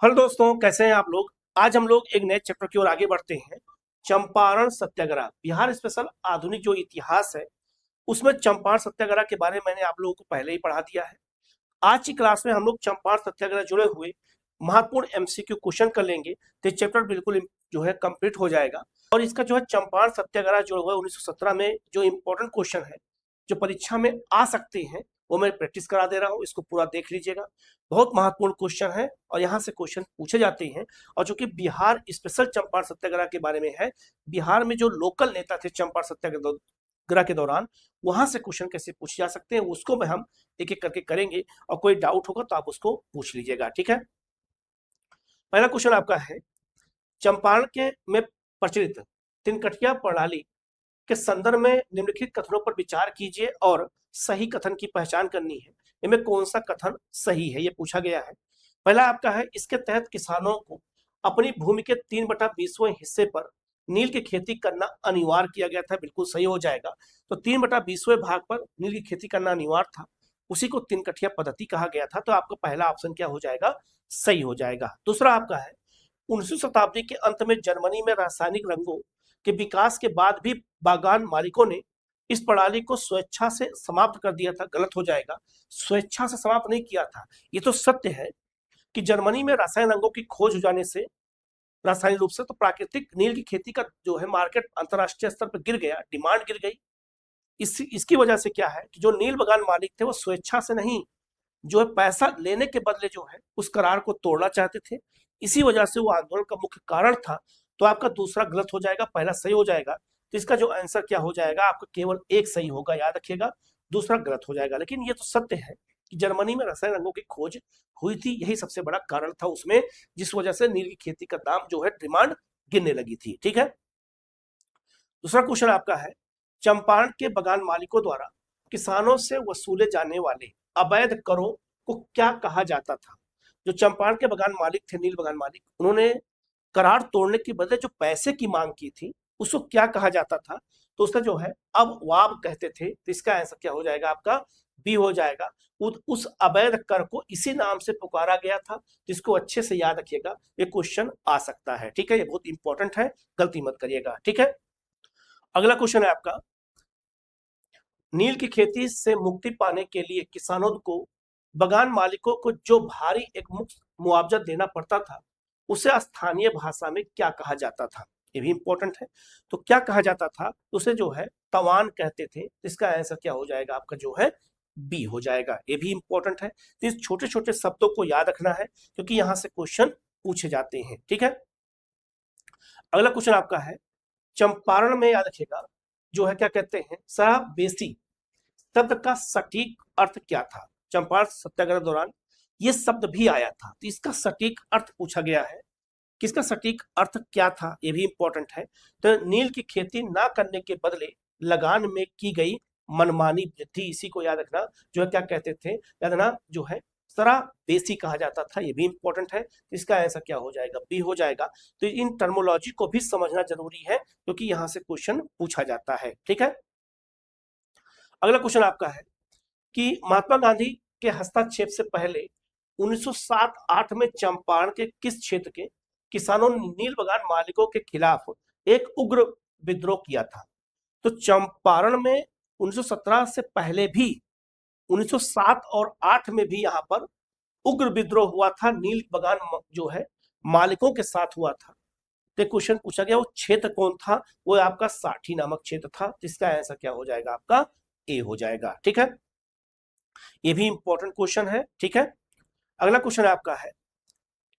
Hello दोस्तों, कैसे हैं आप लोग। आज हम लोग एक नए चैप्टर की ओर आगे बढ़ते हैं। चंपारण सत्याग्रह बिहार स्पेशल आधुनिक जो इतिहास है उसमें चंपारण सत्याग्रह के बारे में मैंने आप लोगों को पहले ही पढ़ा दिया है। आज की क्लास में हम लोग चंपारण सत्याग्रह जुड़े हुए महत्वपूर्ण एमसीक्यू क्वेश्चन कर लेंगे तो चैप्टर बिल्कुल जो है कंप्लीट हो जाएगा। और इसका जो है चंपारण सत्याग्रह जो है 1917 में जो इम्पोर्टेंट क्वेश्चन है जो परीक्षा में आ सकते हैं वो मैं प्रैक्टिस करा दे रहा हूँ, इसको पूरा देख लीजिएगा। बहुत महत्वपूर्ण क्वेश्चन है और यहाँ से क्वेश्चन पूछे जाते हैं। और चूंकि बिहार स्पेशल चंपारण सत्याग्रह के बारे में है, बिहार में जो लोकल नेता थे चंपारण सत्याग्रह के दौरान वहां से क्वेश्चन कैसे पूछे जा सकते हैं उसको मैं हम एक एक करके करेंगे। और कोई डाउट होगा तो आप उसको पूछ लीजिएगा, ठीक है। पहला क्वेश्चन आपका है, चंपारण के में प्रचलित तिनकटिया प्रणाली के संदर्भ में निम्नलिखित कथनों पर विचार कीजिए और सही कथन की पहचान करनी है। इनमें कौन सा कथन सही है ये पूछा गया है। पहला आपका है, इसके तहत किसानों को अपनी भूमि के 3/20वें हिस्से पर नील की खेती करना अनिवार्य किया गया था। बिल्कुल सही हो जाएगा। तो 3/20वें भाग पर नील की खेती करना अनिवार्य था, उसी को तिनकटिया पद्धति कहा गया था। तो आपका पहला ऑप्शन क्या हो जाएगा, सही हो जाएगा। दूसरा आपका है, 19वीं शताब्दी के अंत में जर्मनी में रासायनिक रंगों के विकास के बाद भी बागान मालिकों ने इस प्रणाली को स्वेच्छा से समाप्त कर दिया था। गलत हो जाएगा, स्वेच्छा से समाप्त नहीं किया था। ये तो सत्य है कि जर्मनी में रासायनिक रंगों की खोज हो जाने से रासायनिक रूप से तो प्राकृतिक नील की खेती का जो है मार्केट अंतरराष्ट्रीय स्तर पर गिर गया, डिमांड गिर गई। इसकी वजह से क्या है कि जो नील बागान मालिक थे वो स्वेच्छा से नहीं, जो है पैसा लेने के बदले जो है उस करार को तोड़ना चाहते थे। इसी वजह से वो आंदोलन का मुख्य कारण था। तो आपका दूसरा गलत हो जाएगा, पहला सही हो जाएगा। तो इसका जो आंसर क्या हो जाएगा, आपका केवल एक सही होगा, याद रखिएगा। दूसरा गलत हो जाएगा। लेकिन ये तो सत्य है कि जर्मनी में रासायनिक रंगों की खोज हुई थी, यही सबसे बड़ा कारण था उसमें, जिस वजह से नील की खेती का दाम जो है डिमांड गिरने लगी थी, ठीक है। दूसरा क्वेश्चन आपका है, चंपारण के बागान मालिकों द्वारा किसानों से वसूले जाने वाले अवैध करों को क्या कहा जाता था। जो चंपारण के बागान मालिक थे, नील बागान मालिक, उन्होंने करार तोड़ने के बदले जो पैसे की मांग की थी उसको क्या कहा जाता था। तो उसका जो है अब वाब कहते थे। तो इसका आंसर क्या हो जाएगा, आपका बी हो जाएगा। उस अवैध कर को इसी नाम से पुकारा गया था। जिसको अच्छे से याद रखिएगा, ये क्वेश्चन आ सकता है, ठीक है। ये बहुत इंपॉर्टेंट है, गलती मत करिएगा, ठीक है। अगला क्वेश्चन है आपका, नील की खेती से मुक्ति पाने के लिए किसानों को बागान मालिकों को जो भारी एक मुफ्त मुआवजा देना पड़ता था उसे स्थानीय भाषा में क्या कहा जाता था। ये भी इंपॉर्टेंट है। तो क्या कहा जाता था, उसे जो है तवान कहते थे। इसका आंसर क्या हो जाएगा, आपका जो है बी हो जाएगा। ये भी इंपॉर्टेंट है। तो इस छोटे छोटे शब्दों को याद रखना है क्योंकि यहां से क्वेश्चन पूछे जाते हैं, ठीक है। अगला क्वेश्चन आपका है, चंपारण में याद रखिएगा जो है क्या कहते हैं, बेसी शब्द का सटीक अर्थ क्या था। चंपारण सत्याग्रह दौरान ये शब्द भी आया था। तो इसका सटीक अर्थ पूछा गया है, किसका सटीक अर्थ क्या था, ये भी इंपॉर्टेंट है। तो नील की खेती ना करने के बदले लगान में की गई मनमानी वृद्धि, इसी को याद रखना। जो है क्या कहते थे, याद रखना, जो है सरा बेसी कहा जाता था। ये भी इंपॉर्टेंट है। इसका ऐसा क्या हो जाएगा, बी हो जाएगा। तो इन टर्मोलॉजी को भी समझना जरूरी है क्योंकि यहाँ से क्वेश्चन पूछा जाता है, ठीक है। अगला क्वेश्चन आपका है कि महात्मा गांधी के हस्तक्षेप से पहले 1907-8 में चंपारण के किस क्षेत्र के किसानों ने नील बागान मालिकों के खिलाफ एक उग्र विद्रोह किया था। तो चंपारण में 1917 से पहले भी 1907 और 8 में भी यहाँ पर उग्र विद्रोह हुआ था, नील बागान जो है मालिकों के साथ हुआ था। तो क्वेश्चन पूछा गया वो क्षेत्र कौन था, वो आपका साठी नामक क्षेत्र था। जिसका आंसर क्या हो जाएगा, आपका ए हो जाएगा, ठीक है। ये भी इंपॉर्टेंट क्वेश्चन है, ठीक है। अगला क्वेश्चन आपका है,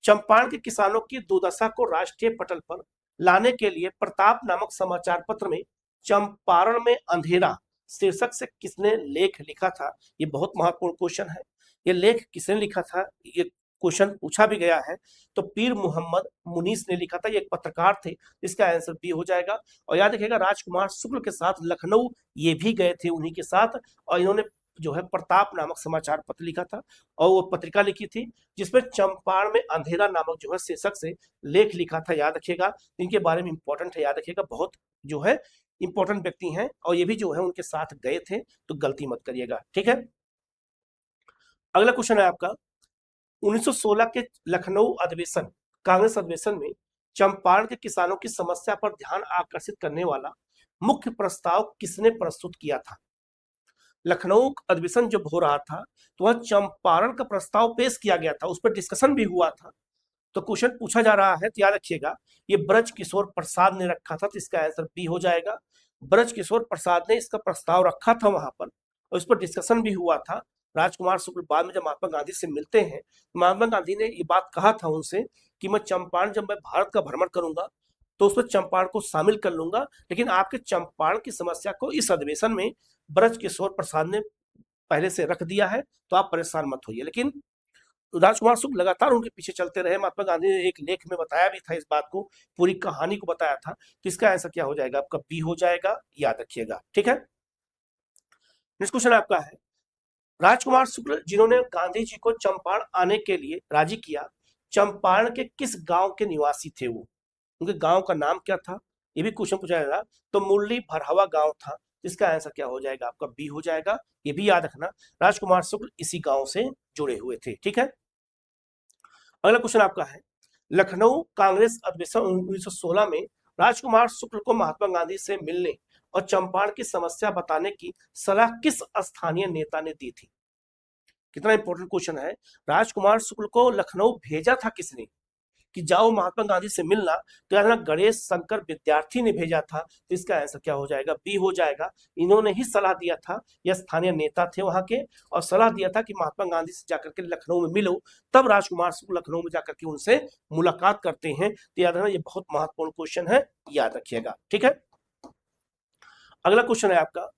चंपारण के किसानों की दुर्दशा को राष्ट्रीय पटल पर लाने के लिए प्रताप नामक समाचार पत्र में चंपारण में अंधेरा शीर्षक से किसने लेख लिखा था। ये बहुत महत्वपूर्ण क्वेश्चन है। ये लेख किसने लिखा था, ये क्वेश्चन पूछा भी गया है। तो पीर मोहम्मद मुनीस ने लिखा था, ये एक पत्रकार थे। इसका आंसर बी हो जाएगा। और याद रखिएगा, राजकुमार शुक्ल के साथ लखनऊ ये भी गए थे उन्हीं के साथ, और इन्होंने जो है प्रताप नामक समाचार पत्र लिखा था और वो पत्रिका लिखी थी जिसमें चंपारण में अंधेरा नामक जो है शीर्षक से लेख लिखा था। याद रखिएगा, इनके बारे में इंपॉर्टेंट है, याद रखिएगा, बहुत जो है इंपॉर्टेंट व्यक्ति हैं और ये भी जो है उनके साथ गए थे। तो गलती मत करिएगा, ठीक है। अगला क्वेश्चन है आपका, 1916 के लखनऊ अधिवेशन, कांग्रेस अधिवेशन में चंपारण के किसानों की समस्या पर ध्यान आकर्षित करने वाला मुख्य प्रस्ताव किसने प्रस्तुत किया था? लखनऊ अधिवेशन जब हो रहा था तो वह चंपारण का प्रस्ताव पेश किया गया था, उस पर डिस्कशन भी हुआ था। तो क्वेश्चन पूछा जा रहा है, तो याद रखिएगा ये ब्रज किशोर प्रसाद ने रखा था, तो इसका आंसर बी हो जाएगा। ब्रज किशोर प्रसाद ने इसका प्रस्ताव रखा था वहां पर और इस पर डिस्कशन भी हुआ था। राजकुमार शुक्ल बाद में जब महात्मा गांधी से मिलते हैं, महात्मा गांधी ने ये बात कहा था उनसे कि मैं चंपारण, जब मैं भारत का भ्रमण करूंगा तो उसमें चंपारण को शामिल कर लूंगा, लेकिन आपके चंपारण की समस्या को इस अधिवेशन में ब्रज किशोर प्रसाद ने पहले से रख दिया है, तो आप परेशान मत होइए। लेकिन राजकुमार शुक्ल लगातार उनके पीछे चलते रहे। महात्मा गांधी ने एक लेख में बताया भी था इस बात को, पूरी कहानी को बताया था। तो इसका आंसर क्या हो जाएगा आपका? बी हो जाएगा, याद रखिएगा। ठीक है, नेक्स्ट क्वेश्चन आपका है, राजकुमार शुक्ल जिन्होंने गांधी जी को चंपारण आने के लिए राजी किया, चंपारण के किस गांव के निवासी थे वो? उनके गांव का नाम क्या था? ये भी क्वेश्चन पूछा जाएगा। तो मुरली भरहवा गांव था। इसका आंसर क्या हो जाएगा आपका? बी हो जाएगा। ये भी याद रखना, राजकुमार शुक्ल इसी गांव से जुड़े हुए थे। ठीक है, अगला क्वेश्चन आपका है, लखनऊ कांग्रेस अधिवेशन 1916 में राजकुमार शुक्ल को महात्मा गांधी से मिलने और चंपारण की समस्या बताने की सलाह किस स्थानीय नेता ने दी थी? कितना इंपॉर्टेंट क्वेश्चन है। राजकुमार शुक्ल को लखनऊ भेजा था किसने कि जाओ महात्मा गांधी से मिलना? तो याद रखना, गणेश शंकर विद्यार्थी ने भेजा था। तो इसका आंसर क्या हो जाएगा? बी हो जाएगा। इन्होंने ही सलाह दिया था, यह स्थानीय नेता थे वहां के, और सलाह दिया था कि महात्मा गांधी से जाकर के लखनऊ में मिलो। तब राजकुमार शुक्ल लखनऊ में जाकर के उनसे मुलाकात करते हैं। तो याद रखना, ये बहुत महत्वपूर्ण क्वेश्चन है, याद रखिएगा। ठीक है, अगला क्वेश्चन है आपका,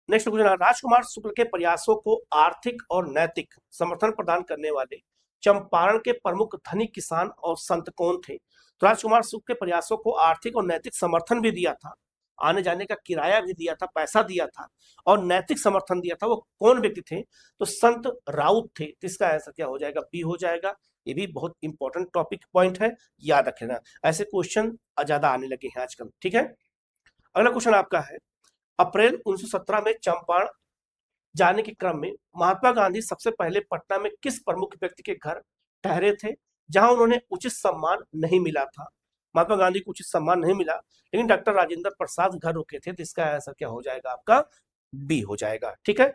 नेक्स्ट क्वेश्चन है, राजकुमार शुक्ल के प्रयासों को आर्थिक और नैतिक समर्थन प्रदान करने वाले चंपारण के प्रमुख धनी किसान और संत कौन थे? तो राजकुमार शुक्ल के प्रयासों को आर्थिक और नैतिक समर्थन भी दिया था, आने जाने का किराया भी दिया था, पैसा दिया था और नैतिक समर्थन दिया था। वो कौन व्यक्ति थे? तो संत राउत थे। तो इसका आंसर क्या हो जाएगा? बी हो जाएगा। ये भी बहुत इंपॉर्टेंट टॉपिक पॉइंट है, याद रखना। ऐसे क्वेश्चन ज्यादा आने लगे हैं आजकल। ठीक है, अगला क्वेश्चन आपका है, अप्रैल 1917 में चंपारण जाने के क्रम में महात्मा गांधी सबसे पहले पटना में किस प्रमुख व्यक्ति के घर ठहरे थे जहां उन्होंने उचित सम्मान नहीं मिला था? महात्मा गांधी को उचित सम्मान नहीं मिला, लेकिन डॉक्टर राजेंद्र प्रसाद घर रुके थे। तो इसका आंसर क्या हो जाएगा आपका? बी हो जाएगा। ठीक है,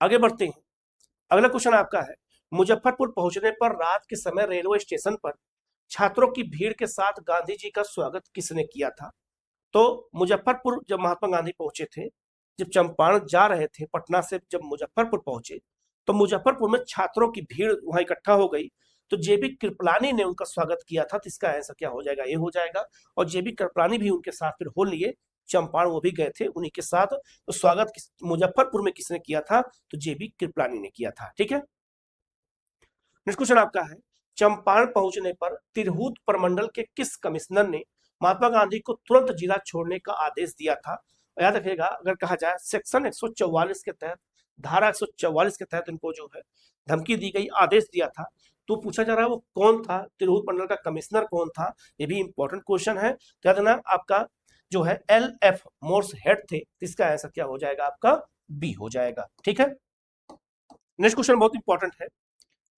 आगे बढ़ते हैं। अगला क्वेश्चन आपका है, मुजफ्फरपुर पहुंचने पर रात के समय रेलवे स्टेशन पर छात्रों की भीड़ के साथ गांधी जी का स्वागत किसने किया था? तो मुजफ्फरपुर जब महात्मा गांधी पहुंचे थे, जब चंपारण जा रहे थे पटना से, जब मुजफ्फरपुर पहुंचे तो मुजफ्फरपुर में छात्रों की भीड़ वहां इकट्ठा हो गई। तो जेबी कृपलानी ने उनका स्वागत किया था। तो इसका आंसर क्या हो जाएगा? ये हो जाएगा। और जेबी कृपलानी भी उनके साथ फिर हो लिए, चंपारण वो भी गए थे उन्हीं के साथ। तो स्वागत मुजफ्फरपुर में किसने किया था? तो जेबी कृपलानी ने किया था। ठीक है, नेक्स्ट क्वेश्चन आपका है, चंपारण पहुंचने पर तिरहुत प्रमंडल के किस कमिश्नर ने महात्मा गांधी को तुरंत जिला छोड़ने का आदेश दिया था? याद रखिएगा, अगर कहा जाए सेक्शन 144 के तहत, धारा 144 के तहत इनको जो है धमकी दी गई, आदेश दिया था। तो पूछा जा रहा है वो कौन था, तिरहुत मंडल का कमिश्नर कौन था? ये भी इंपॉर्टेंट क्वेश्चन है। याद रखना, आपका जो है LF मोर्स हेड थे। इसका आंसर क्या हो जाएगा आपका? बी हो जाएगा। ठीक है, नेक्स्ट क्वेश्चन बहुत इंपॉर्टेंट है,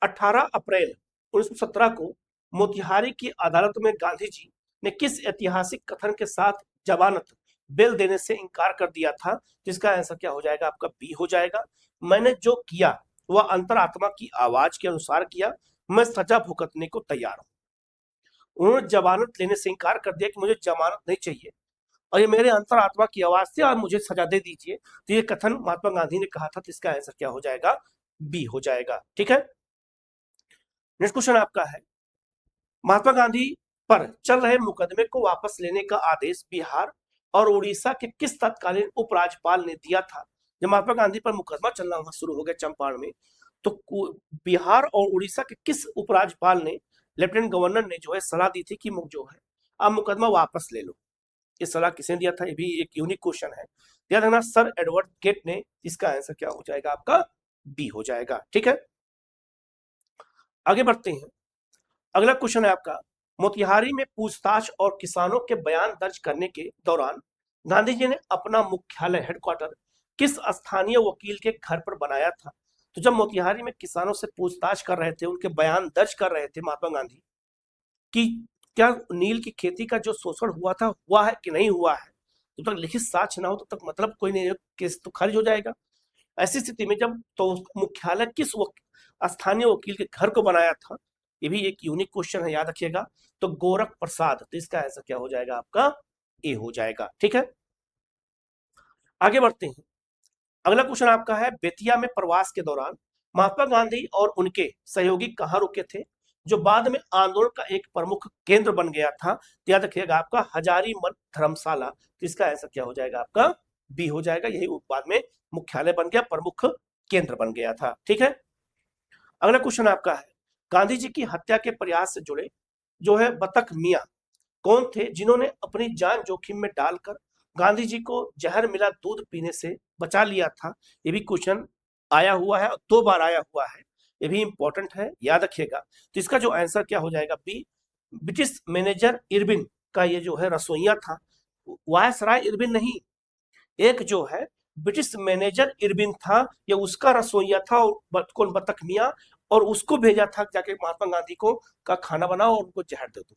18 अप्रैल 1917 को मोतिहारी की अदालत में गांधी जी ने किस ऐतिहासिक कथन के साथ जमानत बेल देने से इनकार कर दिया था? जिसका आंसर क्या हो जाएगा आपका? बी हो जाएगा। मैंने जो किया वह अंतरात्मा की आवाज के अनुसार किया, मैं सजा भुगतने को तैयार हूं। उन्होंने जमानत लेने से इनकार कर दिया कि मुझे जमानत नहीं चाहिए और ये मेरे अंतरात्मा की आवाज से, आप मुझे सजा दे दीजिए। तो ये कथन महात्मा गांधी ने कहा था। तो इसका आंसर क्या हो जाएगा? बी हो जाएगा। ठीक है, नेक्स्ट क्वेश्चन आपका है, महात्मा गांधी पर चल रहे मुकदमे को वापस लेने का आदेश बिहार और उड़ीसा के किस तत्कालीन उपराज्यपाल ने दिया था? जब महात्मा गांधी पर मुकदमा चलना वहां शुरू हो गया चंपारण में, तो बिहार और उड़ीसा के किस उपराज्यपाल ने, लेफ्टिनेंट गवर्नर ने जो है सलाह दी थी कि जो है आप मुकदमा वापस ले लो? ये सलाह किसने दिया था? ये भी एक यूनिक क्वेश्चन है, याद रखना, सर एडवर्ड गेट ने। इसका आंसर क्या हो जाएगा आपका? बी हो जाएगा। ठीक है, आगे बढ़ते हैं। अगला क्वेश्चन है आपका, मोतिहारी में पूछताछ और किसानों के बयान दर्ज करने के दौरान गांधी जी ने अपना मुख्यालय हेडक्वार्टर किस स्थानीय वकील के घर पर बनाया था? तो जब मोतिहारी में किसानों से पूछताछ कर रहे थे, उनके बयान दर्ज कर रहे थे महात्मा गांधी कि क्या नील की खेती का जो शोषण हुआ था हुआ है कि नहीं हुआ है, जब तक लिखित साक्ष्य ना हो तब तक मतलब कोई नहीं, केस तो खारिज हो जाएगा। ऐसी स्थिति में जब तो मुख्यालय किस स्थानीय वकील के घर को बनाया था, ये भी एक यूनिक क्वेश्चन है, याद रखिएगा। तो गोरख प्रसाद, तो इसका आंसर क्या हो जाएगा आपका, ए हो जाएगा। ठीक है, आगे बढ़ते हैं। अगला क्वेश्चन आपका है, बेतिया में प्रवास के दौरान महात्मा गांधी और उनके सहयोगी कहाँ रुके थे, जो बाद में आंदोलन का एक प्रमुख केंद्र बन गया था। तो याद रखिएगा आपका हजारीमल धर्मशाला। तो इसका आंसर क्या हो जाएगा आपका, बी हो जाएगा। यही बाद में मुख्यालय बन गया, प्रमुख केंद्र बन गया था। ठीक है, अगला क्वेश्चन आपका है, गांधी जी की हत्या के प्रयास से जुड़े जो है बतख मियां कौन थे, जिन्होंने अपनी जान जोखिम में डालकर गांधी जी को जहर मिला दूध पीने से बचा लिया था। ये भी क्वेश्चन आया हुआ है और 2 बार आया हुआ है, ये भी इंपॉर्टेंट है, याद रखिएगा। तो इसका जो आंसर क्या हो जाएगा, बी। ब्रिटिश मैनेजर इरविन का ये जो है रसोइया था, वायसराय इरविन नहीं, एक जो है ब्रिटिश मैनेजर इरविन था, ये उसका रसोइया था, और कौन, बतख मियां, और उसको भेजा था जाके महात्मा गांधी को का खाना बनाओ और उनको जहर दे दो।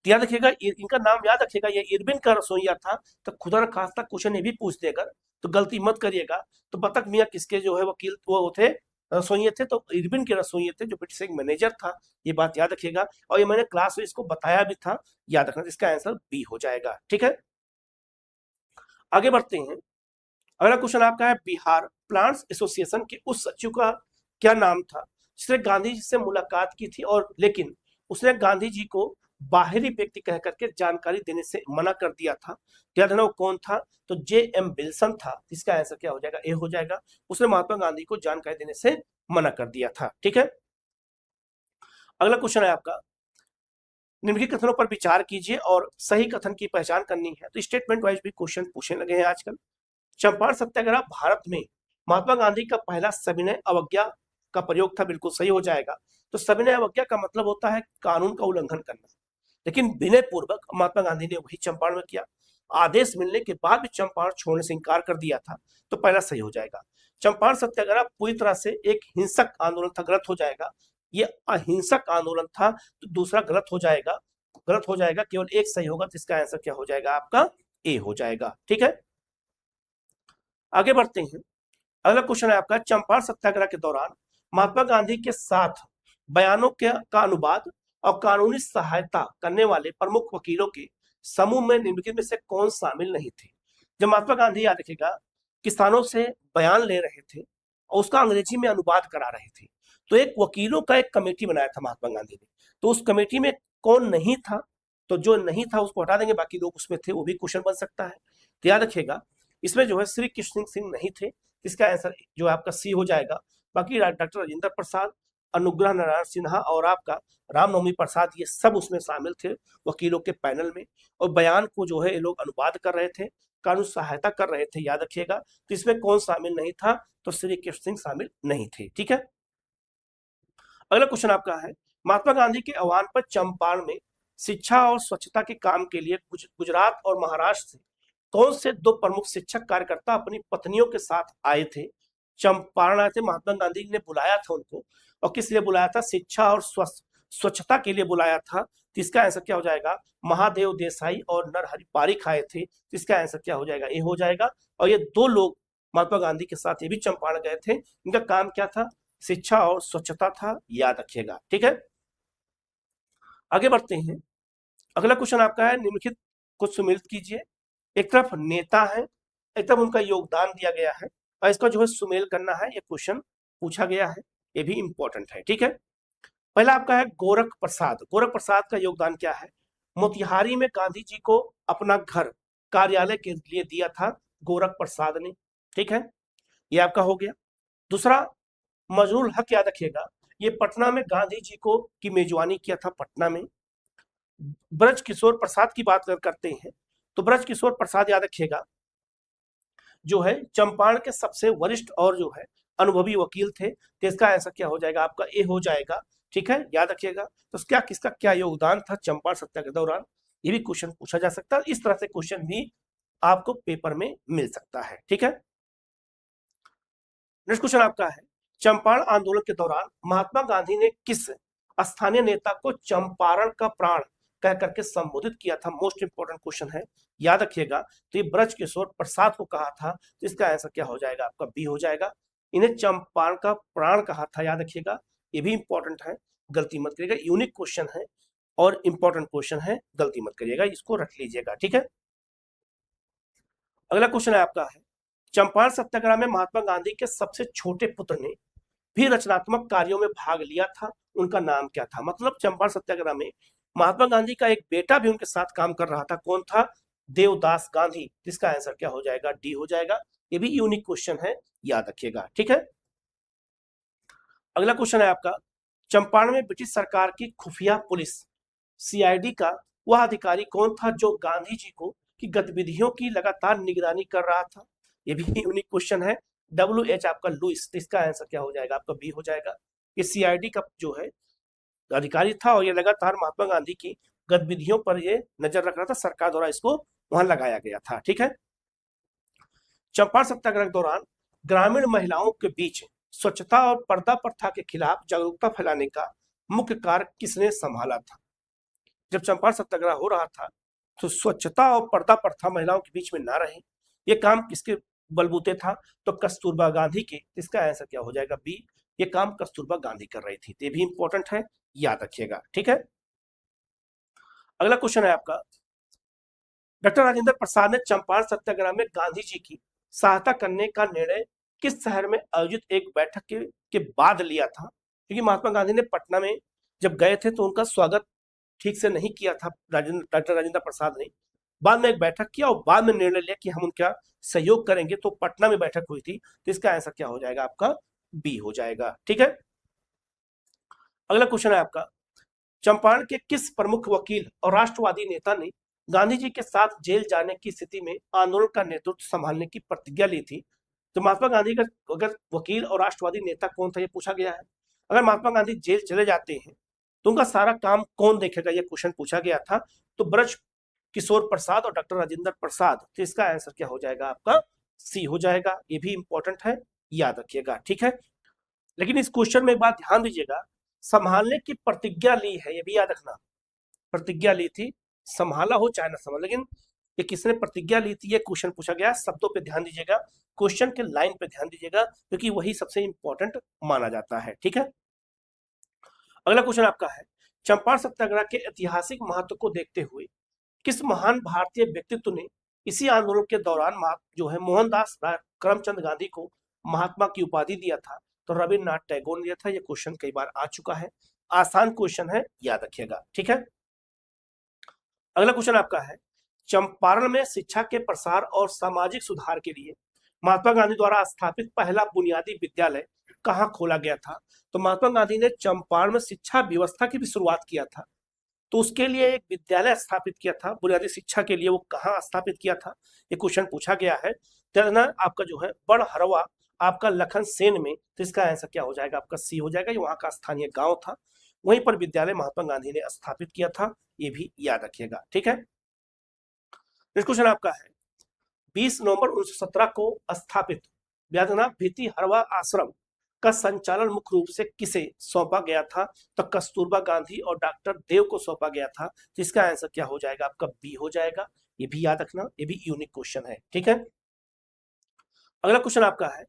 तो याद रखिएगा, इनका नाम याद रखिएगा, ये इरविन का रसोइया था। तो खुदा न खास्ता क्वेश्चन ये भी पूछ देगा, तो गलती मत करिएगा। तो बतख मियां किसके जो है वकील वो थे, रसोइये थे, तो इरविन के रसोइये थे, जो ब्रिटिश एक मैनेजर था। ये बात याद रखिएगा, और ये मैंने क्लास में इसको बताया भी था, याद रखना। इसका आंसर बी हो जाएगा। ठीक है, आगे बढ़ते हैं। अगला क्वेश्चन आपका है, बिहार प्लांट्स एसोसिएशन के उस सचिव का क्या नाम था, जिसने गांधी जी से मुलाकात की थी, और लेकिन उसने गांधी जी को बाहरी व्यक्ति कह करके जानकारी देने से मना कर दिया था। याद है ना वो कौन था, तो जे एम विल्सन था। इसका आंसर क्या हो जाएगा, ए हो जाएगा। उसने महात्मा गांधी को जानकारी देने से मना कर दिया था। ठीक है, अगला क्वेश्चन है आपका, निम्नलिखित कथनों पर विचार कीजिए और सही कथन की पहचान करनी है। तो स्टेटमेंट वाइज भी क्वेश्चन पूछने लगे हैं आजकल। चंपारण सत्याग्रह भारत में महात्मा गांधी का पहला सविनय अवज्ञा का प्रयोग था, बिल्कुल सही हो जाएगा। तो सविनय अवज्ञा का मतलब होता है कानून का उल्लंघन करना, लेकिन विनय पूर्वक महात्मा गांधी ने वही चंपारण में किया। आदेश मिलने के बाद भी चंपारण छोड़ने से इंकार कर दिया था, तो पहला सही हो जाएगा। चंपारण सत्याग्रह पूरी तरह से एक हिंसक आंदोलन था, गलत हो जाएगा। ये अहिंसक आंदोलन था, तो दूसरा गलत हो जाएगा, गलत हो जाएगा। केवल एक सही होगा, तो इसका आंसर क्या हो जाएगा आपका, ए हो जाएगा। ठीक है, आगे बढ़ते हैं। अगला क्वेश्चन है आपका, चंपारण सत्याग्रह के दौरान महात्मा गांधी के साथ बयानों का अनुवाद और कानूनी सहायता करने वाले प्रमुख वकीलों के समूह में निम्नलिखित में से कौन शामिल नहीं थे। जब महात्मा गांधी, याद रखिएगा, किसानों से बयान ले रहे थे और उसका अंग्रेजी में अनुवाद करा रहे थे, तो एक वकीलों का एक कमेटी बनाया था महात्मा गांधी ने। तो उस कमेटी में कौन नहीं था, तो जो नहीं था उसको हटा देंगे, बाकी लोग उसमें थे, वो भी क्वेश्चन बन सकता है। तो याद रखिएगा, इसमें जो है श्री कृष्ण सिंह नहीं थे। इसका आंसर जो आपका सी हो जाएगा। बाकी डॉक्टर राजेंद्र प्रसाद, अनुग्रह नारायण सिन्हा और आपका रामनवमी प्रसाद, ये सब उसमें शामिल थे वकीलों के पैनल में, और बयान को जो है ये लोग अनुवाद कर रहे थे, कानून सहायता कर रहे थे, याद रखिएगा। तो इसमें कौन शामिल नहीं था, तो श्री कृष्ण सिंह शामिल नहीं थे। ठीक है, अगला क्वेश्चन आपका है, महात्मा गांधी के आह्वान पर चंपारण में शिक्षा और स्वच्छता के काम के लिए गुजरात और महाराष्ट्र से कौन से 2 प्रमुख शिक्षक कार्यकर्ता अपनी पत्नियों के साथ आए थे। चंपारण आए थे, महात्मा गांधी ने बुलाया था उनको, और किस लिए बुलाया था, शिक्षा और स्वच्छता के लिए बुलाया था। तो इसका आंसर क्या हो जाएगा, महादेव देसाई और नरहरि पारिक आए थे। तो इसका आंसर क्या हो जाएगा, ए हो जाएगा। और ये 2 लोग महात्मा गांधी के साथ ये भी चंपारण गए थे, इनका काम क्या था, शिक्षा और स्वच्छता था, याद रखिएगा। ठीक है, आगे बढ़ते हैं। अगला क्वेश्चन आपका है, निम्नलिखित को सुमेलित कीजिए। एक तरफ नेता है, एक तरफ उनका योगदान दिया गया है, और इसका जो है सुमेल करना है, ये क्वेश्चन पूछा गया है, ये भी इंपॉर्टेंट है। ठीक है, पहला आपका है गोरख प्रसाद। गोरख प्रसाद का योगदान क्या है, मोतिहारी में गांधी जी को अपना घर कार्यालय के लिए दिया था गोरख प्रसाद ने। ठीक है, ये आपका हो गया। दूसरा, मजरूल हक, याद रखिएगा, ये पटना में गांधी जी को की मेजबानी किया था पटना में। ब्रज किशोर प्रसाद की बात करते हैं, तो ब्रज किशोर प्रसाद, याद रखिएगा, जो है चंपारण के सबसे वरिष्ठ और जो है अनुभवी वकील थे। तो इसका आंसर क्या हो जाएगा आपका, ए हो जाएगा। ठीक है, याद रखिएगा। तो क्या किसका क्या योगदान था चंपारण सत्याग्रह के दौरान, ये भी क्वेश्चन पूछा जा सकता है। इस तरह से क्वेश्चन भी आपको पेपर में मिल सकता है। ठीक है, नेक्स्ट क्वेश्चन आपका है, चंपारण आंदोलन के दौरान महात्मा गांधी ने किस स्थानीय नेता को चंपारण का प्राण कह करके संबोधित किया था? मोस्ट इंपोर्टेंट क्वेश्चन है, याद रखिएगा। तो ये ब्रजकिशोर प्रसाद को कहा था, तो इसका आंसर क्या हो जाएगा? आपका बी हो जाएगा। इन्हें चंपारण का प्राण कहा था, याद रखिएगा, ये भी इंपॉर्टेंट है, गलती मत करिएगा। यूनिक क्वेश्चन है और इंपॉर्टेंट क्वेश्चन है, गलती मत करिएगा, इसको रख लीजिएगा, ठीक है। अगला क्वेश्चन है आपका है, चंपारण सत्याग्रह में महात्मा गांधी के सबसे छोटे पुत्र ने भी रचनात्मक कार्यों में भाग लिया था, उनका नाम क्या था? मतलब चंपारण सत्याग्रह में महात्मा गांधी का एक बेटा भी उनके साथ काम कर रहा था, कौन था? देवदास गांधी। जिसका आंसर क्या हो जाएगा? डी हो जाएगा। ये भी यूनिक क्वेश्चन है, याद रखिएगा, ठीक है। अगला क्वेश्चन है आपका, चंपारण में ब्रिटिश सरकार की खुफिया पुलिस सीआईडी का वह अधिकारी कौन था जो गांधी जी को की गतिविधियों की लगातार निगरानी कर रहा था? ये भी यूनिक क्वेश्चन है। WH आपका लुइस। तो इसका आंसर क्या हो जाएगा? आपका बी हो जाएगा। ये सीआईडी का जो है अधिकारी था और ये लगातार महात्मा गांधी की गतिविधियों पर ये नजर रख रहा था, सरकार द्वारा इसको वहां लगाया गया था, ठीक है। चंपारण सत्याग्रह के दौरान ग्रामीण महिलाओं के बीच स्वच्छता और पर्दा प्रथा के खिलाफ जागरूकता फैलाने का मुख्य कार्य किसने संभाला था? जब चंपारण सत्याग्रह हो रहा था तो स्वच्छता और पर्दा प्रथा महिलाओं के बीच में ना रहे, ये काम किसके बलबूते था? तो कस्तूरबा गांधी के। इसका आंसर क्या हो जाएगा? बी। ये काम कस्तूरबा गांधी कर रही थी। ये भी इंपॉर्टेंट है, याद रखिएगा, ठीक है। अगला क्वेश्चन है आपका, डॉक्टर राजेंद्र प्रसाद ने चंपारण सत्याग्रह में गांधी जी की सहायता करने का निर्णय किस शहर में आयोजित एक बैठक के बाद लिया था? क्योंकि महात्मा गांधी ने पटना में जब गए थे तो उनका स्वागत ठीक से नहीं किया था डॉक्टर राजेंद्र प्रसाद ने। बाद में एक बैठक किया और बाद में निर्णय लिया कि हम उनका सहयोग करेंगे, तो पटना में बैठक हुई थी। तो इसका आंसर क्या हो जाएगा? आपका बी हो जाएगा, ठीक है। अगला क्वेश्चन है आपका, चंपारण के किस प्रमुख वकील और राष्ट्रवादी नेता ने गांधी जी के साथ जेल जाने की स्थिति में आंदोलन का नेतृत्व संभालने की प्रतिज्ञा ली थी? तो महात्मा गांधी का अगर वकील और राष्ट्रवादी नेता कौन था, ये पूछा गया है। अगर महात्मा गांधी जेल चले जाते हैं तो उनका सारा काम कौन देखेगा, ये क्वेश्चन पूछा गया था। तो ब्रज किशोर प्रसाद और डॉक्टर राजेंद्र प्रसाद। तो इसका आंसर क्या हो जाएगा? आपका सी हो जाएगा। ये भी इंपॉर्टेंट है, याद रखिएगा, ठीक है। लेकिन इस क्वेश्चन में एक बात ध्यान दीजिएगा, संभालने की प्रतिज्ञा ली है, ये भी याद रखना। प्रतिज्ञा ली थी, संभाला हो चाहे ना संभाला, लेकिन ये किसने प्रतिज्ञा ली थी, ये क्वेश्चन पूछा गया। शब्दों पे ध्यान दीजिएगा, क्वेश्चन के लाइन पे ध्यान दीजिएगा, क्योंकि वही सबसे इंपॉर्टेंट माना जाता है, ठीक है। अगला क्वेश्चन आपका है, चंपारण सत्याग्रह के ऐतिहासिक महत्व को देखते हुए किस महान भारतीय व्यक्तित्व ने इसी आंदोलन के दौरान जो है मोहनदास करमचंद गांधी को महात्मा की उपाधि दिया था? तो रविन्द्रनाथ टैगोर ने दिया था। ये क्वेश्चन कई बार आ चुका है, आसान क्वेश्चन है, याद रखिएगा, ठीक है। अगला क्वेश्चन आपका है, चंपारण में शिक्षा के प्रसार और सामाजिक सुधार के लिए महात्मा गांधी द्वारा स्थापित पहला बुनियादी विद्यालय कहाँ खोला गया था? तो महात्मा गांधी ने चंपारण में शिक्षा व्यवस्था की भी शुरुआत किया था, तो उसके लिए एक विद्यालय स्थापित किया था बुनियादी शिक्षा के लिए। वो कहाँ स्थापित किया था, ये क्वेश्चन पूछा गया है। तो आपका जो है बड़ हरवा आपका लखन सेन में। तो इसका आंसर क्या हो जाएगा? आपका सी हो जाएगा। ये वहां का स्थानीय गांव था, वहीं पर विद्यालय महात्मा गांधी ने स्थापित किया था, ये भी याद रखिएगा, ठीक है। नेक्स्ट क्वेश्चन आपका है, 20 नवंबर 1917 को स्थापित व्याधना भीति हरवा आश्रम का संचालन मुख्य रूप से किसे सौंपा गया था? तो कस्तूरबा गांधी और डॉक्टर देव को सौंपा गया था। तो इसका आंसर क्या हो जाएगा? आपका बी हो जाएगा। ये भी याद रखना, ये भी यूनिक क्वेश्चन है, ठीक है। अगला क्वेश्चन आपका है,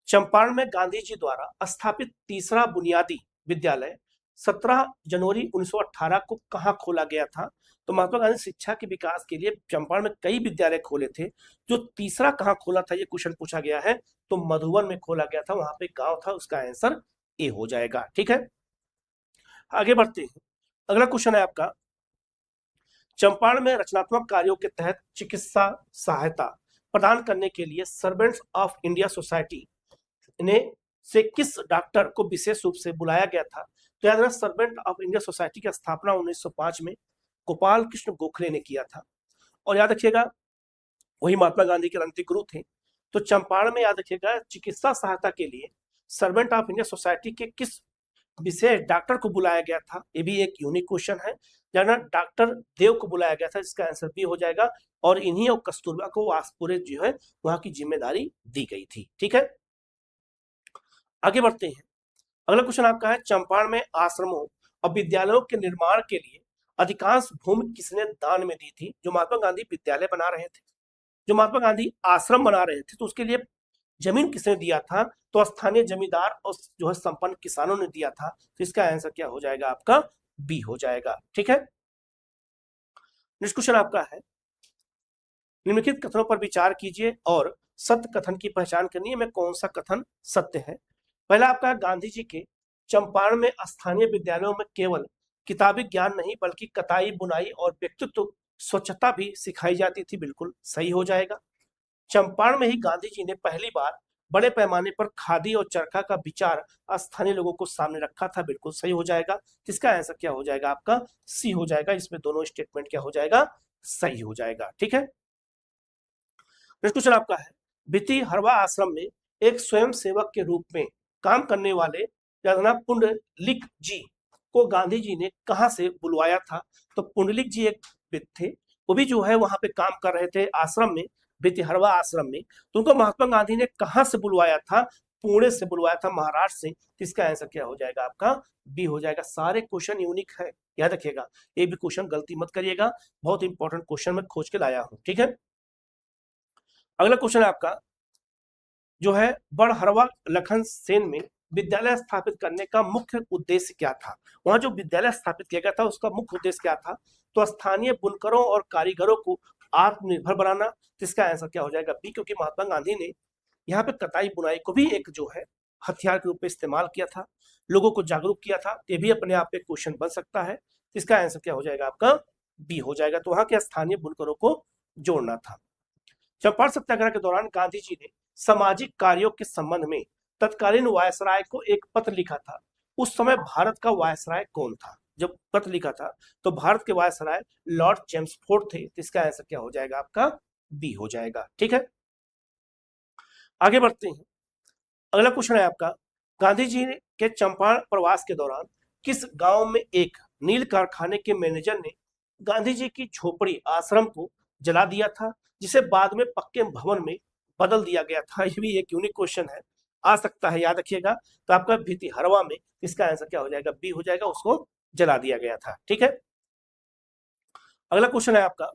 चंपारण में गांधी जी द्वारा स्थापित तीसरा बुनियादी विद्यालय 17 जनवरी 1918 को कहाँ खोला गया था? तो महात्मा गांधी शिक्षा के विकास के लिए चंपारण में कई विद्यालय खोले थे, जो तीसरा कहाँ खोला था, ये क्वेश्चन पूछा गया है। तो मधुबन में खोला गया था, वहां पे गांव था, उसका आंसर ए हो जाएगा, ठीक है। आगे बढ़ते हैं। अगला क्वेश्चन है आपका, चंपारण में रचनात्मक कार्यों के तहत चिकित्सा सहायता प्रदान करने के लिए सर्वेंट्स ऑफ इंडिया सोसाइटी ने से किस डॉक्टर को विशेष रूप से बुलाया गया था? तो याद रखना, सर्वेंट ऑफ इंडिया सोसाइटी की स्थापना 1905 में गोपाल कृष्ण गोखले ने किया था, और याद रखिएगा वही महात्मा गांधी के राजनीतिक गुरु थे। तो चंपारण में याद रखिएगा चिकित्सा सहायता के लिए सर्वेंट ऑफ इंडिया सोसाइटी के किस विशेष डॉक्टर को बुलाया गया था? ये भी एक यूनिक क्वेश्चन है। जाना डॉक्टर देव को बुलाया गया था, इसका आंसर भी हो जाएगा। और इन्हीं और कस्तूरबा को पूरे जो है वहां की जिम्मेदारी दी गई थी, ठीक है। आगे बढ़ते हैं। अगला क्वेश्चन आपका है, चंपारण में आश्रमों और विद्यालयों के निर्माण के लिए अधिकांश भूमि किसने दान में दी थी? जो महात्मा गांधी विद्यालय बना रहे थे, जो महात्मा गांधी आश्रम बना रहे थे, तो उसके लिए जमीन किसने दिया था? तो स्थानीय जमींदार और जो है संपन्न किसानों ने दिया था। तो इसका आंसर क्या हो जाएगा आपका? बी हो जाएगा। ठीक है, नेक्स्ट क्वेश्चन आपका है, निम्नलिखित कथनों पर विचार कीजिए और सत्य कथन की पहचान करनी है, में कौन सा कथन सत्य है। पहला आपका, गांधी जी के चंपारण में स्थानीय विद्यालयों में केवल किताबी ज्ञान नहीं बल्कि कताई, बुनाई और व्यक्तित्व स्वच्छता भी सिखाई जाती थी। बिल्कुल सही हो जाएगा। चंपारण में ही गांधी जी ने पहली बार बड़े पैमाने पर खादी और चरखा का विचार स्थानीय लोगों को सामने रखा था। बिल्कुल सही हो जाएगा। इसका आंसर क्या हो जाएगा आपका? सी हो जाएगा। इसमें दोनों स्टेटमेंट क्या हो जाएगा? सही हो जाएगा। ठीक है, नेक्स्ट क्वेश्चन आपका है, भित्ती हरवा आश्रम में एक स्वयं सेवक के रूप में काम करने वाले पुंडलिक जी को गांधी जी ने कहां से बुलवाया था? तो पुंडलिक जी एक व्यक्ति थे, वो भी जो है वहां पे काम कर रहे थे आश्रम में, भित्ती हरवा आश्रम में। तो उनको महात्मा गांधी ने कहां से बुलवाया था? पुणे से बुलवाया था, महाराष्ट्र से। इसका आंसर क्या हो जाएगा आपका? बी हो जाएगा। सारे क्वेश्चन यूनिक है, याद रखिएगा, एक भी क्वेश्चन गलती मत करिएगा। बहुत इंपॉर्टेंट क्वेश्चन मैं खोज के लाया हूं। ठीक है, अगला क्वेश्चन आपका जो है, बड़हरवा लखन सेन में विद्यालय स्थापित करने का मुख्य उद्देश्य क्या था? वहां जो विद्यालय स्थापित किया गया था उसका मुख्य उद्देश्य क्या था? तो स्थानीय बुनकरों और कारीगरों को आत्मनिर्भर बनाना। तो इसका आंसर क्या हो जाएगा? बी, क्योंकि महात्मा गांधी ने यहाँ पे कताई बुनाई को भी एक जो है हथियार के रूप में इस्तेमाल किया था, लोगों को जागरूक किया था। ये भी अपने आप में क्वेश्चन बन सकता है। इसका आंसर क्या हो जाएगा आपका? बी हो जाएगा। तो वहां के स्थानीय बुनकरों को जोड़ना था। चंपारण सत्याग्रह के दौरान गांधी जी ने सामाजिक कार्यों के संबंध में तत्कालीन वायसराय को एक पत्र लिखा था। उस समय भारत का वायसराय कौन था जब पत्र लिखा था? तो भारत के वायसराय लॉर्ड चेम्सफोर्ड थे। तो इसका आंसर क्या हो जाएगा आपका? बी हो जाएगा। ठीक है, आगे बढ़ते हैं। अगला क्वेश्चन है आपका, गांधी जी के चंपारण प्रवास के दौरान किस गांव में एक नील कारखाने के मैनेजर ने गांधी जी की झोपड़ी आश्रम को जला दिया था, जिसे बाद में पक्के भवन में बदल दिया गया था? ये भी एक यूनिक क्वेश्चन है, आ सकता है, याद रखिएगा। तो आपका भित्ती हरवा में, इसका आंसर क्या हो जाएगा? बी हो जाएगा, उसको जला दिया गया था। ठीक है, अगला क्वेश्चन है आपका,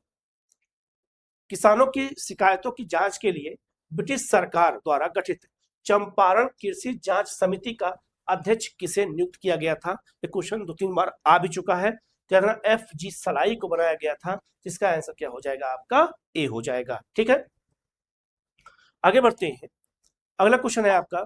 किसानों की शिकायतों की जांच के लिए ब्रिटिश सरकार द्वारा गठित चंपारण कृषि जांच समिति का अध्यक्ष किसे नियुक्त किया गया था? ये क्वेश्चन 2-3 बार आ भी चुका है। FG सलाई को बनाया गया था। जिसका आंसर क्या हो जाएगा आपका? ए हो जाएगा। ठीक है, आगे बढ़ते हैं। अगला क्वेश्चन है आपका,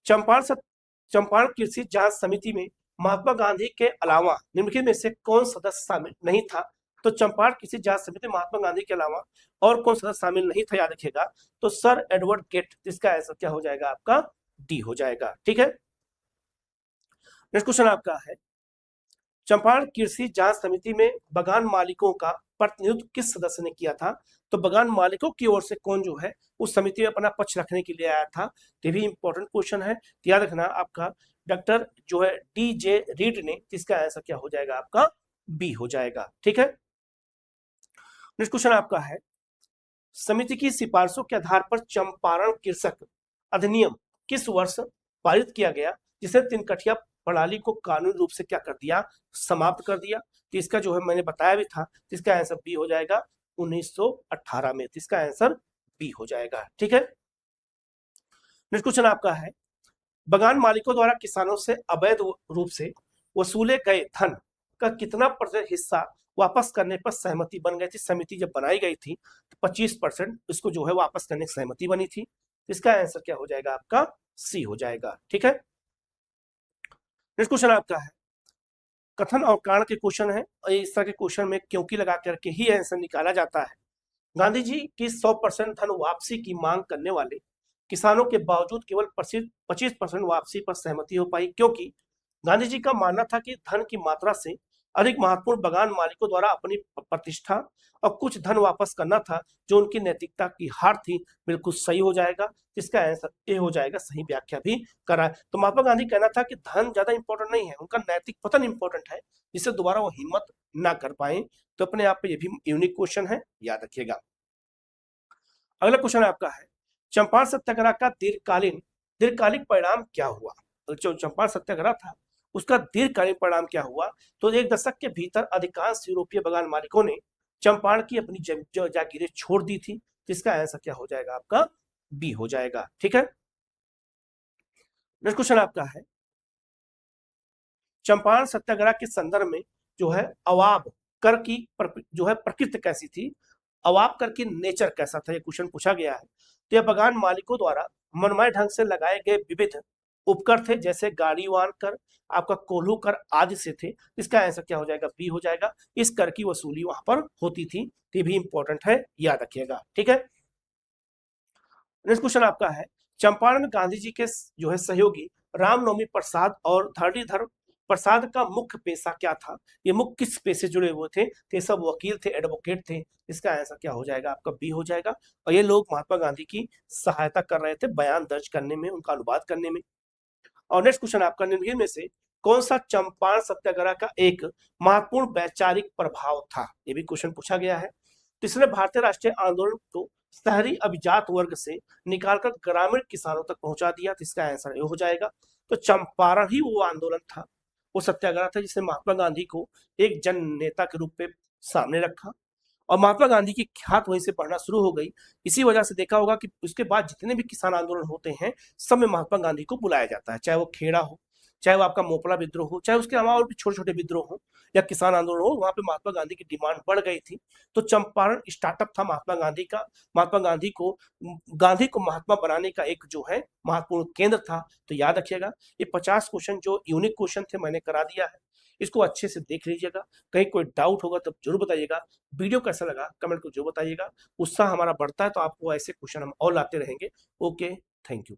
चंपारण कृषि जांच समिति में महात्मा गांधी के अलावा निम्नलिखित में से कौन सदस्य शामिल नहीं था? तो चंपारण कृषि जांच समिति महात्मा गांधी के अलावा और कौन सदस्य शामिल नहीं था? याद रखिएगा, तो सर एडवर्ड गेट। इसका आंसर क्या हो जाएगा आपका? डी हो जाएगा। ठीक है, नेक्स्ट क्वेश्चन आपका है, चंपारण कृषि जांच समिति में बगान मालिकों का प्रतिनिधित्व किस सदस्य ने किया था? तो बगान मालिकों की ओर से कौन जो है उस समिति में अपना पक्ष रखने के लिए आया था? ये भी इंपॉर्टेंट क्वेश्चन है, याद रखना आपका, डॉक्टर जो है DJ रीड ने। इसका आंसर क्या हो जाएगा आपका? बी हो जाएगा। ठीक है, नेक्स्ट क्वेश्चन आपका है, समिति की सिफारिशों के आधार पर चंपारण कृषक अधिनियम किस वर्ष पारित किया गया, जिसे तिनकठिया प्रणाली को कानूनी रूप से क्या कर दिया? समाप्त कर दिया। तो इसका जो है मैंने बताया भी था। इसका आंसर बी हो जाएगा, 1918 में। तो इसका आंसर बी हो जाएगा। ठीक है, नेक्स्ट क्वेश्चन आपका है, बगान मालिकों द्वारा किसानों से अवैध रूप से वसूले गए धन का कितना प्रतिशत हिस्सा वापस करने पर सहमति बन गई थी? समिति जब बनाई गई थी तो 25% इसको जो है वापस करने की सहमति बनी थी। इसका आंसर क्या हो जाएगा आपका? सी हो जाएगा। ठीक है, नेक्स्ट क्वेश्चन आपका है, कथन और कारण के क्वेश्चन है, और इस तरह के क्वेश्चन में क्योंकि लगा करके ही आंसर निकाला जाता है। गांधी जी की 100% धन वापसी की मांग करने वाले किसानों के बावजूद केवल 25% वापसी पर सहमति हो पाई, क्योंकि गांधी जी का मानना था कि धन की मात्रा से अधिक महत्वपूर्ण बगान मालिकों द्वारा अपनी प्रतिष्ठा और कुछ धन वापस करना था, जो उनकी नैतिकता की हार थी। बिल्कुल सही हो जाएगा। इसका आंसर ए हो जाएगा, सही व्याख्या भी करा। तो महात्मा गांधी कहना था कि धन ज्यादा इंपॉर्टेंट नहीं है, उनका नैतिक पतन इंपॉर्टेंट है, जिससे दोबारा वो हिम्मत ना कर पाए। तो अपने आप पे ये भी यूनिक क्वेश्चन है, याद रखिएगा। अगला क्वेश्चन आपका है, चंपारण सत्याग्रह का दीर्घकालीन दीर्घकालिक परिणाम क्या हुआ? तो जो चंपारण सत्याग्रह था उसका दीर्घकालिक परिणाम क्या हुआ? तो एक दशक के भीतर अधिकांश यूरोपीय बागान मालिकों ने चंपारण की अपनी जागीरें छोड़ दी थी। जिसका आंसर क्या हो जाएगा आपका? बी हो जाएगा। ठीक है, नेक्स्ट क्वेश्चन आपका है, चंपारण सत्याग्रह के संदर्भ में जो है अवाब कर की जो है प्रकृति कैसी थी, अवाब कर की नेचर कैसा था, ये क्वेश्चन पूछा गया है। तो यह बागान मालिकों द्वारा मनमाने ढंग से लगाए गए विविध उपकर थे, जैसे गाड़ीवान कर, आपका कोल्हू कर आदि से थे। इसका आंसर क्या हो जाएगा? बी हो जाएगा। इस कर की वसूली वहां पर होती थी, ये भी इंपॉर्टेंट है, याद रखिएगा। ठीक है, नेक्स्ट क्वेश्चन आपका है, चंपारण में गांधी जी के जो है सहयोगी रामनवमी प्रसाद और धरणीधर प्रसाद का मुख्य पेशा क्या था? ये मुख्य किस पेशे से जुड़े हुए थे? तो ये सब वकील थे, एडवोकेट थे। इसका आंसर क्या हो जाएगा आपका? बी हो जाएगा। और ये लोग महात्मा गांधी की सहायता कर रहे थे बयान दर्ज करने में, उनका अनुवाद करने में। और नेक्स्ट क्वेश्चन आपका, निम्नलिखित में से कौन सा चंपारण सत्याग्रह का एक महत्वपूर्ण वैचारिक प्रभाव था? ये भी क्वेश्चन पूछा गया है। तो इसने भारतीय राष्ट्रीय आंदोलन को शहरी अभिजात वर्ग से निकालकर ग्रामीण किसानों तक पहुंचा दिया। तो इसका आंसर ये हो जाएगा। तो चंपारण ही वो आंदोलन था, वो सत्याग्रह था जिसने महात्मा गांधी को एक जन नेता के रूप में सामने रखा। और महात्मा गांधी की ख्यात वहीं से बढ़ना शुरू हो गई। इसी वजह से देखा होगा कि उसके बाद जितने भी किसान आंदोलन होते हैं सब में महात्मा गांधी को बुलाया जाता है, चाहे वो खेड़ा हो, चाहे वो आपका मोपला विद्रोह हो, चाहे उसके अलावा और भी छोटे छोटे विद्रोह हो या किसान आंदोलन हो, वहां पे महात्मा गांधी की डिमांड बढ़ गई थी। तो चंपारण स्टार्टअप था महात्मा गांधी का, महात्मा गांधी को महात्मा बनाने का एक जो है महत्वपूर्ण केंद्र था। तो याद रखिएगा, ये 50 क्वेश्चन जो यूनिक क्वेश्चन थे मैंने करा दिया है, इसको अच्छे से देख लीजिएगा। कहीं कोई डाउट होगा तो जरूर बताइएगा। वीडियो कैसा लगा कमेंट को जरूर बताइएगा। उत्साह हमारा बढ़ता है तो आपको ऐसे क्वेश्चन हम और लाते रहेंगे। Okay, thank you.